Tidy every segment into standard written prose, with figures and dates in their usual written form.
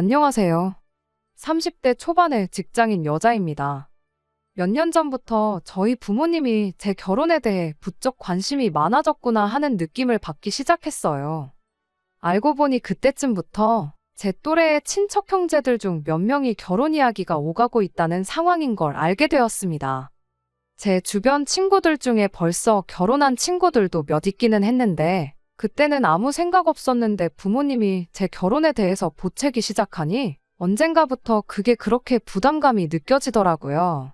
안녕하세요. 30대 초반의 직장인 여자입니다. 몇 년 전부터 저희 부모님이 제 결혼에 대해 부쩍 관심이 많아졌구나 하는 느낌을 받기 시작했어요. 알고 보니 그때쯤부터 제 또래의 친척 형제들 중 몇 명이 결혼 이야기가 오가고 있다는 상황인 걸 알게 되었습니다. 제 주변 친구들 중에 벌써 결혼한 친구들도 몇 있기는 했는데 그때는 아무 생각 없었는데 부모님이 제 결혼에 대해서 보채기 시작하니 언젠가부터 그게 그렇게 부담감이 느껴지더라고요.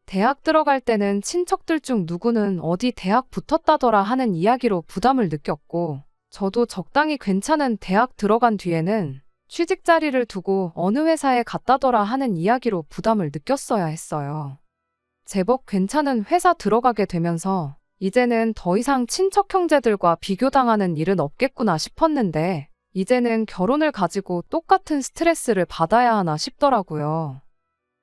대학 들어갈 때는 친척들 중 누구는 어디 대학 붙었다더라 하는 이야기로 부담을 느꼈고 저도 적당히 괜찮은 대학 들어간 뒤에는 취직 자리를 두고 어느 회사에 갔다더라 하는 이야기로 부담을 느꼈어야 했어요. 제법 괜찮은 회사 들어가게 되면서 이제는 더 이상 친척 형제들과 비교당하는 일은 없겠구나 싶었는데 이제는 결혼을 가지고 똑같은 스트레스를 받아야 하나 싶더라고요.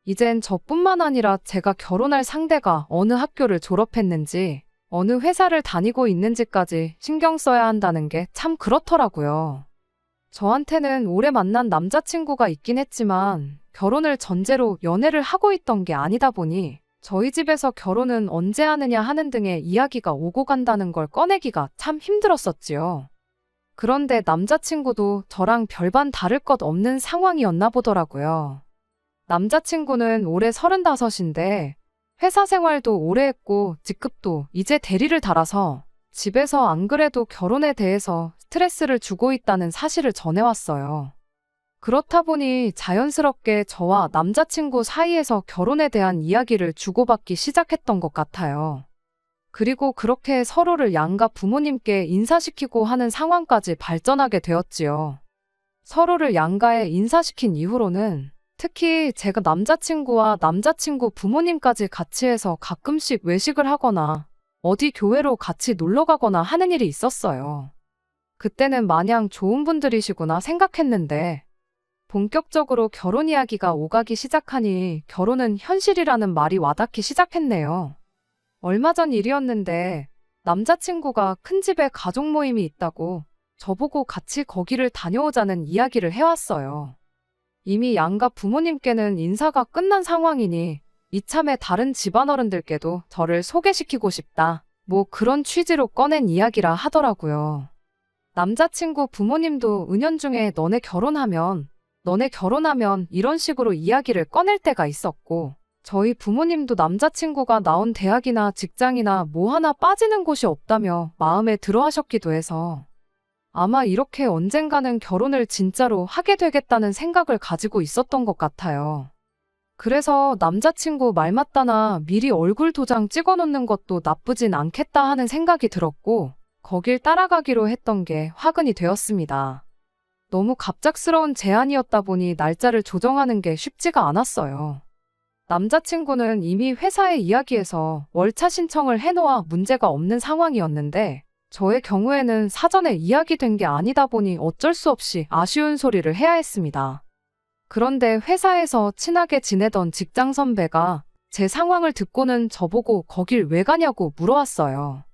이젠 저뿐만 아니라 제가 결혼할 상대가 어느 학교를 졸업했는지, 어느 회사를 다니고 있는지까지 신경 써야 한다는 게 참 그렇더라고요. 저한테는 오래 만난 남자친구가 있긴 했지만 결혼을 전제로 연애를 하고 있던 게 아니다 보니 저희 집에서 결혼은 언제 하느냐 하는 등의 이야기가 오고 간다는 걸 꺼내기가 참 힘들었었지요. 그런데 남자친구도 저랑 별반 다를 것 없는 상황이었나 보더라고요. 남자친구는 올해 35인데 회사 생활도 오래 했고 직급도 이제 대리를 달아서 집에서 안 그래도 결혼에 대해서 스트레스를 주고 있다는 사실을 전해왔어요. 그렇다 보니 자연스럽게 저와 남자친구 사이에서 결혼에 대한 이야기를 주고받기 시작했던 것 같아요. 그리고 그렇게 서로를 양가 부모님께 인사시키고 하는 상황까지 발전하게 되었지요. 서로를 양가에 인사시킨 이후로는 특히 제가 남자친구와 남자친구 부모님까지 같이 해서 가끔씩 외식을 하거나 어디 교회로 같이 놀러 가거나 하는 일이 있었어요. 그때는 마냥 좋은 분들이시구나 생각했는데 본격적으로 결혼 이야기가 오가기 시작하니 결혼은 현실이라는 말이 와닿기 시작했네요. 얼마 전 일이었는데 남자친구가 큰 집에 가족 모임이 있다고 저보고 같이 거기를 다녀오자는 이야기를 해왔어요. 이미 양가 부모님께는 인사가 끝난 상황이니 이참에 다른 집안어른들께도 저를 소개시키고 싶다. 뭐 그런 취지로 꺼낸 이야기라 하더라고요. 남자친구 부모님도 은연중에 너네 결혼하면 이런 식으로 이야기를 꺼낼 때가 있었고 저희 부모님도 남자친구가 나온 대학이나 직장이나 뭐 하나 빠지는 곳이 없다며 마음에 들어 하셨기도 해서 아마 이렇게 언젠가는 결혼을 진짜로 하게 되겠다는 생각을 가지고 있었던 것 같아요. 그래서 남자친구 말 맞다나 미리 얼굴 도장 찍어 놓는 것도 나쁘진 않겠다 하는 생각이 들었고 거길 따라가기로 했던 게 화근이 되었습니다. 너무 갑작스러운 제안이었다 보니 날짜를 조정하는 게 쉽지가 않았어요. 남자친구는 이미 회사에 이야기해서 월차 신청을 해놓아 문제가 없는 상황이었는데 저의 경우에는 사전에 이야기된 게 아니다 보니 어쩔 수 없이 아쉬운 소리를 해야 했습니다. 그런데 회사에서 친하게 지내던 직장 선배가 제 상황을 듣고는 저보고 거길 왜 가냐고 물어왔어요.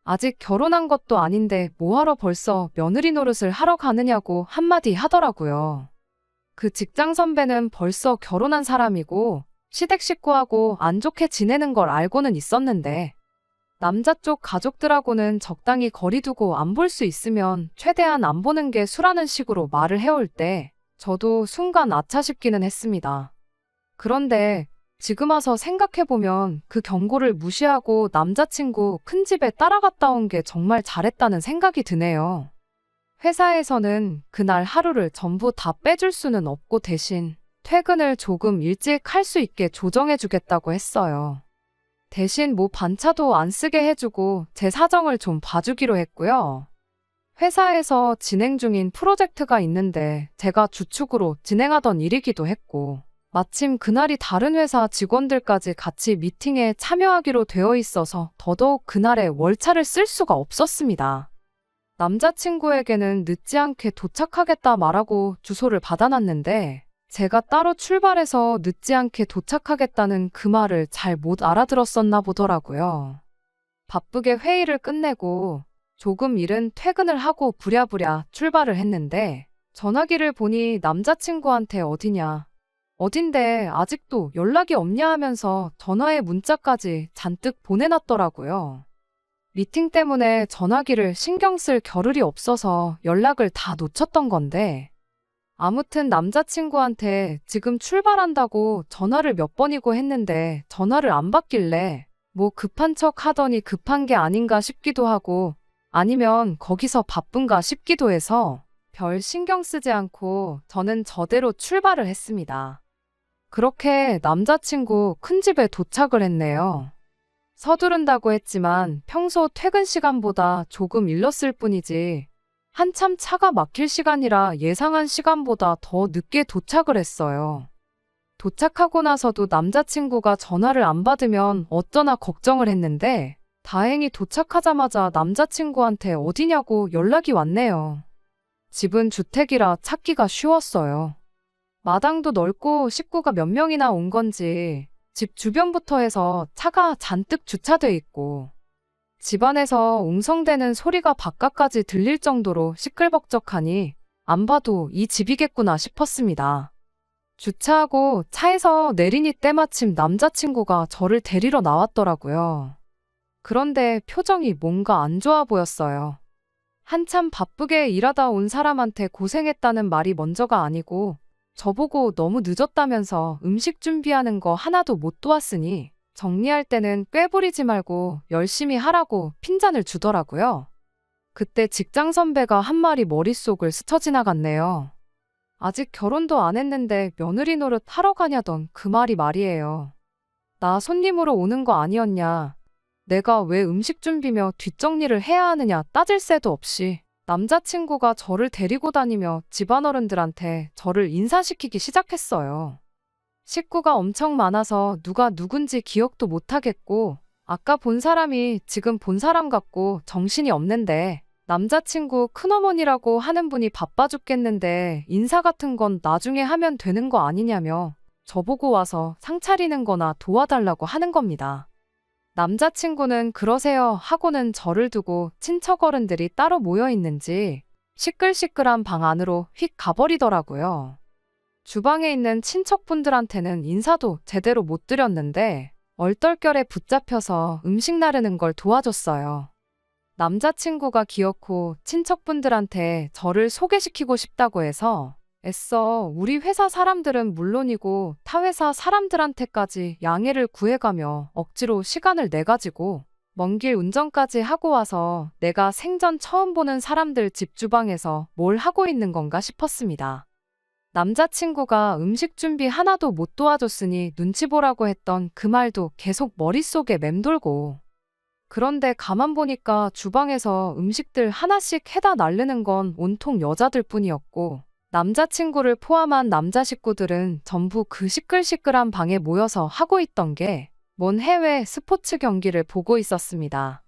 아직 결혼한 것도 아닌데 뭐하러 벌써 며느리 노릇을 하러 가느냐고 한마디 하더라고요. 그 직장 선배는 벌써 결혼한 사람이고 시댁 식구하고 안 좋게 지내는 걸 알고는 있었는데 남자 쪽 가족들하고는 적당히 거리 두고 안 볼 수 있으면 최대한 안 보는 게 수라는 식으로 말을 해올 때 저도 순간 아차 싶기는 했습니다. 그런데 지금 와서 생각해보면 그 경고를 무시하고 남자친구 큰 집에 따라갔다 온 게 정말 잘했다는 생각이 드네요. 회사에서는 그날 하루를 전부 다 빼줄 수는 없고 대신 퇴근을 조금 일찍 할 수 있게 조정해주겠다고 했어요. 대신 뭐 반차도 안 쓰게 해주고 제 사정을 좀 봐주기로 했고요. 회사에서 진행 중인 프로젝트가 있는데 제가 주축으로 진행하던 일이기도 했고 마침 그날이 다른 회사 직원들까지 같이 미팅에 참여하기로 되어 있어서 더더욱 그날에 월차를 쓸 수가 없었습니다. 남자친구에게는 늦지 않게 도착하겠다 말하고 주소를 받아놨는데 제가 따로 출발해서 늦지 않게 도착하겠다는 그 말을 잘 못 알아들었었나 보더라고요. 바쁘게 회의를 끝내고 조금 이른 퇴근을 하고 부랴부랴 출발을 했는데 전화기를 보니 남자친구한테 어디냐, 어딘데 아직도 연락이 없냐 하면서 전화에 문자까지 잔뜩 보내놨더라고요. 미팅 때문에 전화기를 신경 쓸 겨를이 없어서 연락을 다 놓쳤던 건데, 아무튼 남자친구한테 지금 출발한다고 전화를 몇 번이고 했는데 전화를 안 받길래 뭐 급한 척 하더니 급한 게 아닌가 싶기도 하고, 아니면 거기서 바쁜가 싶기도 해서 별 신경 쓰지 않고 저는 저대로 출발을 했습니다. 그렇게 남자친구 큰 집에 도착을 했네요. 서두른다고 했지만 평소 퇴근 시간보다 조금 일렀을 뿐이지, 한참 차가 막힐 시간이라 예상한 시간보다 더 늦게 도착을 했어요. 도착하고 나서도 남자친구가 전화를 안 받으면 어쩌나 걱정을 했는데, 다행히 도착하자마자 남자친구한테 어디냐고 연락이 왔네요. 집은 주택이라 찾기가 쉬웠어요. 마당도 넓고 식구가 몇 명이나 온 건지 집 주변부터 해서 차가 잔뜩 주차돼 있고, 집안에서 웅성대는 소리가 바깥까지 들릴 정도로 시끌벅적하니 안 봐도 이 집이겠구나 싶었습니다. 주차하고 차에서 내리니 때마침 남자친구가 저를 데리러 나왔더라고요. 그런데 표정이 뭔가 안 좋아 보였어요. 한참 바쁘게 일하다 온 사람한테 고생했다는 말이 먼저가 아니고, 저보고 너무 늦었다면서 음식 준비하는 거 하나도 못 도왔으니 정리할 때는 꾀부리지 말고 열심히 하라고 핀잔을 주더라고요. 그때 직장 선배가 한 말이 머릿속을 스쳐 지나갔네요. 아직 결혼도 안 했는데 며느리 노릇 하러 가냐던 그 말이 말이에요. 나 손님으로 오는 거 아니었냐, 내가 왜 음식 준비며 뒷정리를 해야 하느냐 따질 새도 없이 남자친구가 저를 데리고 다니며 집안어른들한테 저를 인사시키기 시작했어요. 식구가 엄청 많아서 누가 누군지 기억도 못하겠고, 아까 본 사람이 지금 본 사람 같고 정신이 없는데, 남자친구 큰어머니라고 하는 분이 바빠 죽겠는데 인사 같은 건 나중에 하면 되는 거 아니냐며 저보고 와서 상 차리는 거나 도와달라고 하는 겁니다. 남자친구는 그러세요 하고는 저를 두고 친척 어른들이 따로 모여 있는지 시끌시끌한 방 안으로 휙 가버리더라고요. 주방에 있는 친척분들한테는 인사도 제대로 못 드렸는데 얼떨결에 붙잡혀서 음식 나르는 걸 도와줬어요. 남자친구가 기어코 친척분들한테 저를 소개시키고 싶다고 해서 애써 우리 회사 사람들은 물론이고 타 회사 사람들한테까지 양해를 구해가며 억지로 시간을 내가지고 먼 길 운전까지 하고 와서 내가 생전 처음 보는 사람들 집 주방에서 뭘 하고 있는 건가 싶었습니다. 남자친구가 음식 준비 하나도 못 도와줬으니 눈치 보라고 했던 그 말도 계속 머릿속에 맴돌고, 그런데 가만 보니까 주방에서 음식들 하나씩 해다 날르는 건 온통 여자들 뿐이었고, 남자친구를 포함한 남자 식구들은 전부 그 시끌시끌한 방에 모여서 하고 있던 게 뭔 해외 스포츠 경기를 보고 있었습니다.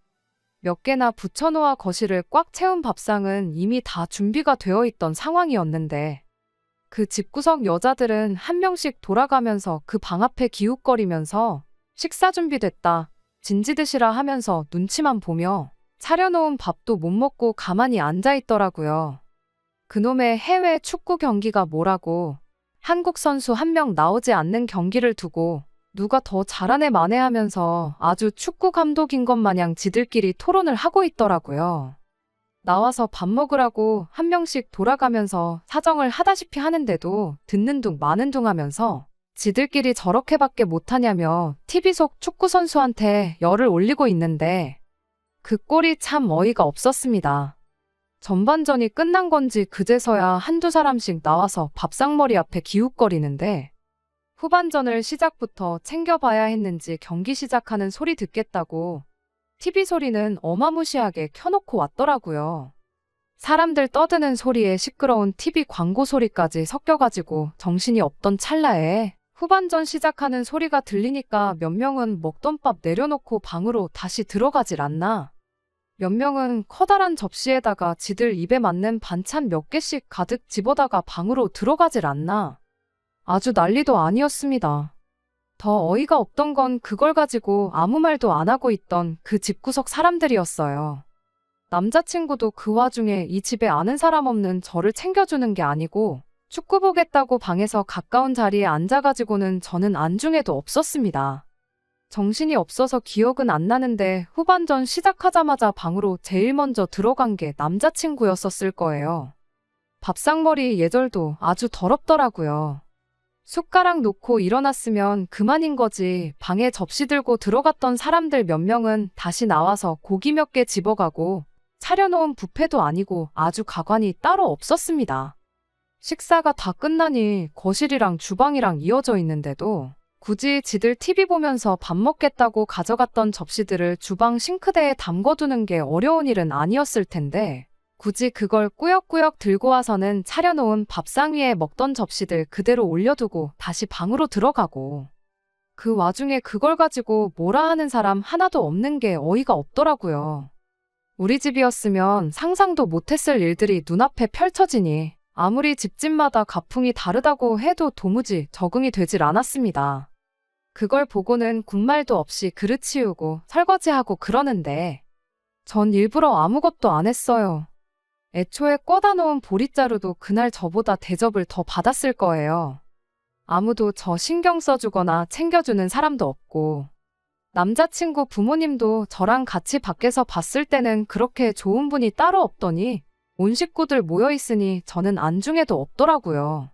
몇 개나 붙여놓아 거실을 꽉 채운 밥상은 이미 다 준비가 되어 있던 상황이었는데, 그 집구석 여자들은 한 명씩 돌아가면서 그 방 앞에 기웃거리면서 식사 준비됐다, 진지 드시라 하면서 눈치만 보며 차려놓은 밥도 못 먹고 가만히 앉아 있더라고요. 그놈의 해외 축구 경기가 뭐라고, 한국 선수 한 명 나오지 않는 경기를 두고 누가 더 잘하네 마네 하면서 아주 축구 감독인 것 마냥 지들끼리 토론을 하고 있더라고요. 나와서 밥 먹으라고 한 명씩 돌아가면서 사정을 하다시피 하는데도 듣는 둥 마는 둥 하면서 지들끼리 저렇게밖에 못하냐며 TV 속 축구 선수한테 열을 올리고 있는데, 그 꼴이 참 어이가 없었습니다. 전반전이 끝난 건지 그제서야 한두 사람씩 나와서 밥상머리 앞에 기웃거리는데, 후반전을 시작부터 챙겨봐야 했는지 경기 시작하는 소리 듣겠다고 TV 소리는 어마무시하게 켜놓고 왔더라고요. 사람들 떠드는 소리에 시끄러운 TV 광고 소리까지 섞여가지고 정신이 없던 찰나에 후반전 시작하는 소리가 들리니까 몇 명은 먹던 밥 내려놓고 방으로 다시 들어가질 않나, 몇 명은 커다란 접시에다가 지들 입에 맞는 반찬 몇 개씩 가득 집어다가 방으로 들어가질 않나, 아주 난리도 아니었습니다. 더 어이가 없던 건 그걸 가지고 아무 말도 안 하고 있던 그 집구석 사람들이었어요. 남자친구도 그 와중에 이 집에 아는 사람 없는 저를 챙겨주는 게 아니고 축구 보겠다고 방에서 가까운 자리에 앉아가지고는 저는 안중에도 없었습니다. 정신이 없어서 기억은 안 나는데 후반전 시작하자마자 방으로 제일 먼저 들어간 게 남자친구였었을 거예요. 밥상머리 예절도 아주 더럽더라고요. 숟가락 놓고 일어났으면 그만인 거지. 방에 접시 들고 들어갔던 사람들 몇 명은 다시 나와서 고기 몇 개 집어가고 차려놓은 뷔페도 아니고 아주 가관이 따로 없었습니다. 식사가 다 끝나니 거실이랑 주방이랑 이어져 있는데도 굳이 지들 TV 보면서 밥 먹겠다고 가져갔던 접시들을 주방 싱크대에 담궈두는 게 어려운 일은 아니었을 텐데 굳이 그걸 꾸역꾸역 들고 와서는 차려놓은 밥상 위에 먹던 접시들 그대로 올려두고 다시 방으로 들어가고 그 와중에 그걸 가지고 뭐라 하는 사람 하나도 없는 게 어이가 없더라고요. 우리 집이었으면 상상도 못했을 일들이 눈앞에 펼쳐지니 아무리 집집마다 가풍이 다르다고 해도 도무지 적응이 되질 않았습니다. 그걸 보고는 군말도 없이 그릇 치우고 설거지하고 그러는데 전 일부러 아무것도 안 했어요. 애초에 꿔다 놓은 보릿자루도 그날 저보다 대접을 더 받았을 거예요. 아무도 저 신경 써주거나 챙겨주는 사람도 없고 남자친구 부모님도 저랑 같이 밖에서 봤을 때는 그렇게 좋은 분이 따로 없더니 온 식구들 모여있으니 저는 안중에도 없더라고요.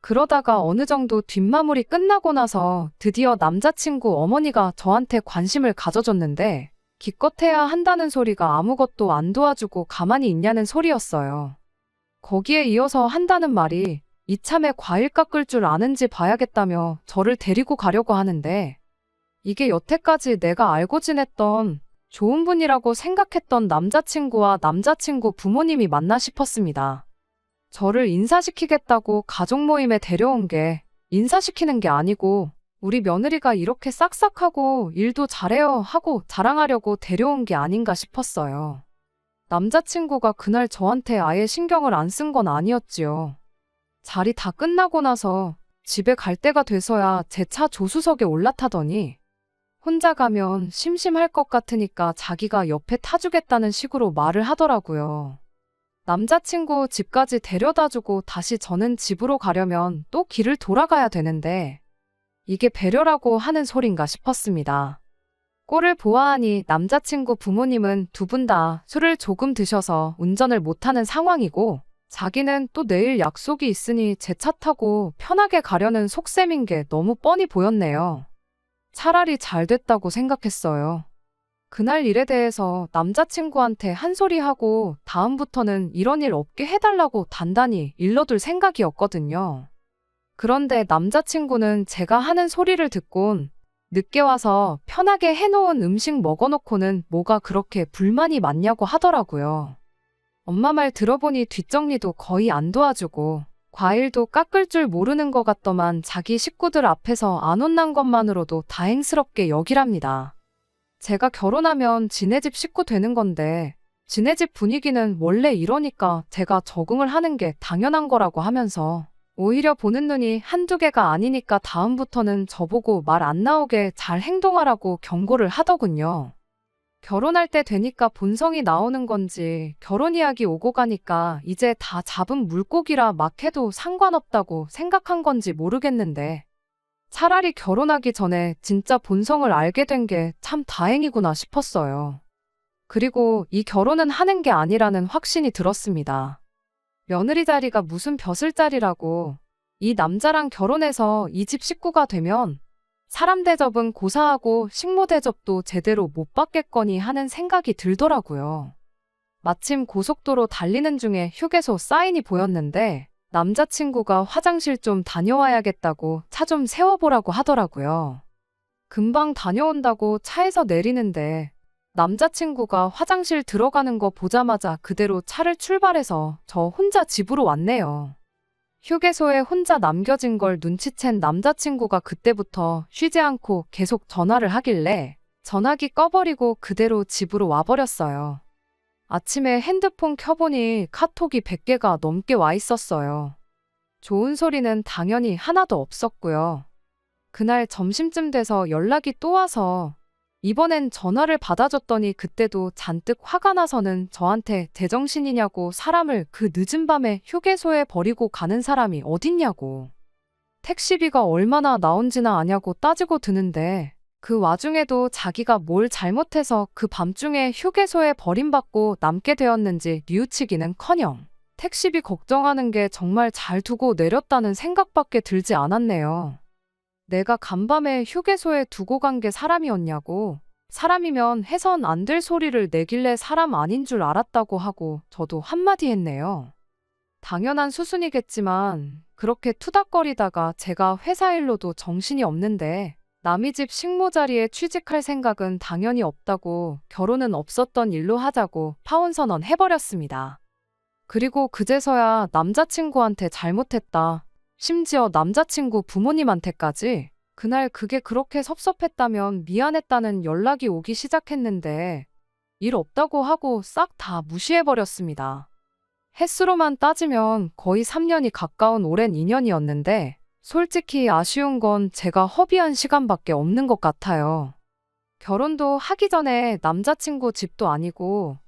그러다가 어느 정도 뒷마무리 끝나고 나서 드디어 남자친구 어머니가 저한테 관심을 가져줬는데 기껏해야 한다는 소리가 아무것도 안 도와주고 가만히 있냐는 소리였어요. 거기에 이어서 한다는 말이 이참에 과일 깎을 줄 아는지 봐야겠다며 저를 데리고 가려고 하는데 이게 여태까지 내가 알고 지냈던 좋은 분이라고 생각했던 남자친구와 남자친구 부모님이 맞나 싶었습니다. 저를 인사시키겠다고 가족 모임에 데려온 게 인사시키는 게 아니고 우리 며느리가 이렇게 싹싹하고 일도 잘해요 하고 자랑하려고 데려온 게 아닌가 싶었어요. 남자친구가 그날 저한테 아예 신경을 안 쓴 건 아니었지요. 자리 다 끝나고 나서 집에 갈 때가 돼서야 제 차 조수석에 올라타더니 혼자 가면 심심할 것 같으니까 자기가 옆에 타주겠다는 식으로 말을 하더라고요. 남자친구 집까지 데려다주고 다시 저는 집으로 가려면 또 길을 돌아가야 되는데 이게 배려라고 하는 소린가 싶었습니다. 꼴을 보아하니 남자친구 부모님은 두 분 다 술을 조금 드셔서 운전을 못하는 상황이고 자기는 또 내일 약속이 있으니 제 차 타고 편하게 가려는 속셈인 게 너무 뻔히 보였네요. 차라리 잘 됐다고 생각했어요. 그날 일에 대해서 남자친구한테 한 소리 하고 다음부터는 이런 일 없게 해달라고 단단히 일러둘 생각이었거든요. 그런데 남자친구는 제가 하는 소리를 듣곤 늦게 와서 편하게 해놓은 음식 먹어놓고는 뭐가 그렇게 불만이 많냐고 하더라고요. 엄마 말 들어보니 뒷정리도 거의 안 도와주고 과일도 깎을 줄 모르는 것 같더만 자기 식구들 앞에서 안 혼난 것만으로도 다행스럽게 여기랍니다. 제가 결혼하면 지네 집 식구 되는 건데 지네 집 분위기는 원래 이러니까 제가 적응을 하는 게 당연한 거라고 하면서 오히려 보는 눈이 한두 개가 아니니까 다음부터는 저보고 말 안 나오게 잘 행동하라고 경고를 하더군요. 결혼할 때 되니까 본성이 나오는 건지 결혼 이야기 오고 가니까 이제 다 잡은 물고기라 막 해도 상관없다고 생각한 건지 모르겠는데 차라리 결혼하기 전에 진짜 본성을 알게 된 게 참 다행이구나 싶었어요. 그리고 이 결혼은 하는 게 아니라는 확신이 들었습니다. 며느리 자리가 무슨 벼슬자리라고 이 남자랑 결혼해서 이 집 식구가 되면 사람 대접은 고사하고 식모 대접도 제대로 못 받겠거니 하는 생각이 들더라고요. 마침 고속도로 달리는 중에 휴게소 사인이 보였는데 남자친구가 화장실 좀 다녀와야겠다고 차 좀 세워보라고 하더라고요. 금방 다녀온다고 차에서 내리는데 남자친구가 화장실 들어가는 거 보자마자 그대로 차를 출발해서 저 혼자 집으로 왔네요. 휴게소에 혼자 남겨진 걸 눈치챈 남자친구가 그때부터 쉬지 않고 계속 전화를 하길래 전화기 꺼버리고 그대로 집으로 와버렸어요. 아침에 핸드폰 켜보니 카톡이 100개가 넘게 와 있었어요. 좋은 소리는 당연히 하나도 없었고요. 그날 점심쯤 돼서 연락이 또 와서 이번엔 전화를 받아줬더니 그때도 잔뜩 화가 나서는 저한테 제정신이냐고 사람을 그 늦은 밤에 휴게소에 버리고 가는 사람이 어딨냐고. 택시비가 얼마나 나온지나 아냐고 따지고 드는데 그 와중에도 자기가 뭘 잘못해서 그 밤중에 휴게소에 버림받고 남게 되었는지 뉘우치기는커녕 택시비 걱정하는 게 정말 잘 두고 내렸다는 생각밖에 들지 않았네요. 내가 간밤에 휴게소에 두고 간 게 사람이었냐고. 사람이면 해선 안 될 소리를 내길래 사람 아닌 줄 알았다고 하고 저도 한마디 했네요. 당연한 수순이겠지만 그렇게 투닥거리다가 제가 회사 일로도 정신이 없는데 남의 집 식모 자리에 취직할 생각은 당연히 없다고 결혼은 없었던 일로 하자고 파혼선언 해버렸습니다. 그리고 그제서야 남자친구한테 잘못했다. 심지어 남자친구 부모님한테까지 그날 그게 그렇게 섭섭했다면 미안했다는 연락이 오기 시작했는데 일 없다고 하고 싹 다 무시해버렸습니다. 횟수로만 따지면 거의 3년이 가까운 오랜 인연이었는데 솔직히 아쉬운 건 제가 허비한 시간밖에 없는 것 같아요. 결혼도 하기 전에 남자친구 집도 아니고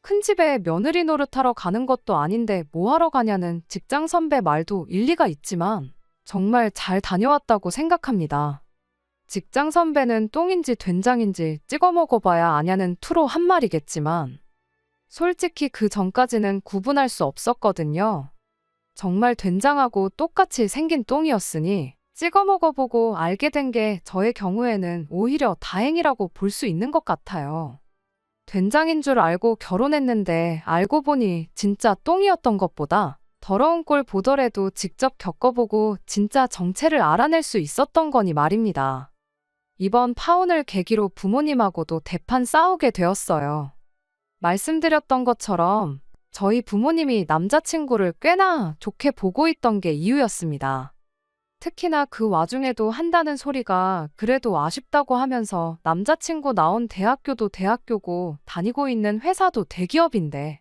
큰 집에 며느리 노릇하러 가는 것도 아닌데 뭐 하러 가냐는 직장 선배 말도 일리가 있지만 정말 잘 다녀왔다고 생각합니다. 직장 선배는 똥인지 된장인지 찍어 먹어봐야 아냐는 투로 한 말이겠지만 솔직히 그 전까지는 구분할 수 없었거든요. 정말 된장하고 똑같이 생긴 똥이었으니 찍어 먹어보고 알게 된 게 저의 경우에는 오히려 다행이라고 볼 수 있는 것 같아요. 된장인 줄 알고 결혼했는데 알고 보니 진짜 똥이었던 것보다 더러운 꼴 보더라도 직접 겪어보고 진짜 정체를 알아낼 수 있었던 거니 말입니다. 이번 파혼을 계기로 부모님하고도 대판 싸우게 되었어요. 말씀드렸던 것처럼 저희 부모님이 남자친구를 꽤나 좋게 보고 있던 게 이유였습니다. 특히나 그 와중에도 한다는 소리가 그래도 아쉽다고 하면서 남자친구 나온 대학교도 대학교고 다니고 있는 회사도 대기업인데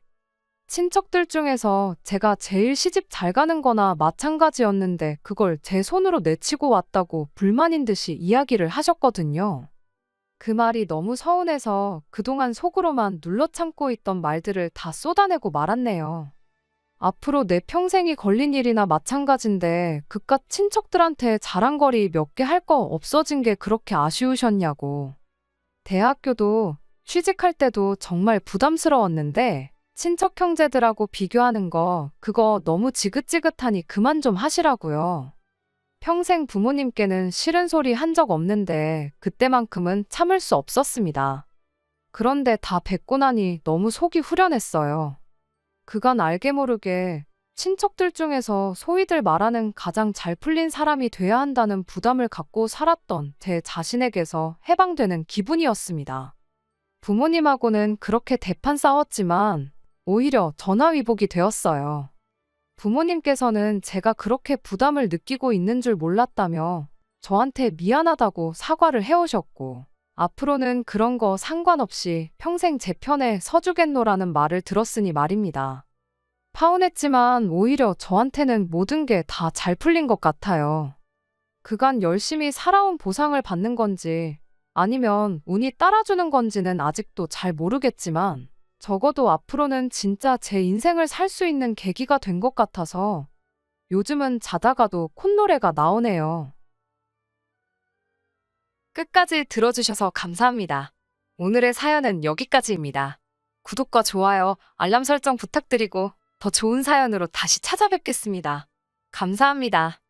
친척들 중에서 제가 제일 시집 잘 가는 거나 마찬가지였는데 그걸 제 손으로 내치고 왔다고 불만인 듯이 이야기를 하셨거든요. 그 말이 너무 서운해서 그동안 속으로만 눌러 참고 있던 말들을 다 쏟아내고 말았네요. 앞으로 내 평생이 걸린 일이나 마찬가지인데 그깟 친척들한테 자랑거리 몇 개 할 거 없어진 게 그렇게 아쉬우셨냐고. 대학교도 취직할 때도 정말 부담스러웠는데 친척 형제들하고 비교하는 거 그거 너무 지긋지긋하니 그만 좀 하시라고요. 평생 부모님께는 싫은 소리 한 적 없는데 그때만큼은 참을 수 없었습니다. 그런데 다 뵙고 나니 너무 속이 후련했어요. 그간 알게 모르게 친척들 중에서 소위들 말하는 가장 잘 풀린 사람이 돼야 한다는 부담을 갖고 살았던 제 자신에게서 해방되는 기분이었습니다. 부모님하고는 그렇게 대판 싸웠지만 오히려 전화위복이 되었어요. 부모님께서는 제가 그렇게 부담을 느끼고 있는 줄 몰랐다며 저한테 미안하다고 사과를 해오셨고 앞으로는 그런 거 상관없이 평생 제 편에 서주겠노라는 말을 들었으니 말입니다. 파혼했지만 오히려 저한테는 모든 게 다 잘 풀린 것 같아요. 그간 열심히 살아온 보상을 받는 건지 아니면 운이 따라주는 건지는 아직도 잘 모르겠지만 적어도 앞으로는 진짜 제 인생을 살 수 있는 계기가 된 것 같아서 요즘은 자다가도 콧노래가 나오네요. 끝까지 들어주셔서 감사합니다. 오늘의 사연은 여기까지입니다. 구독과 좋아요, 알람 설정 부탁드리고 더 좋은 사연으로 다시 찾아뵙겠습니다. 감사합니다.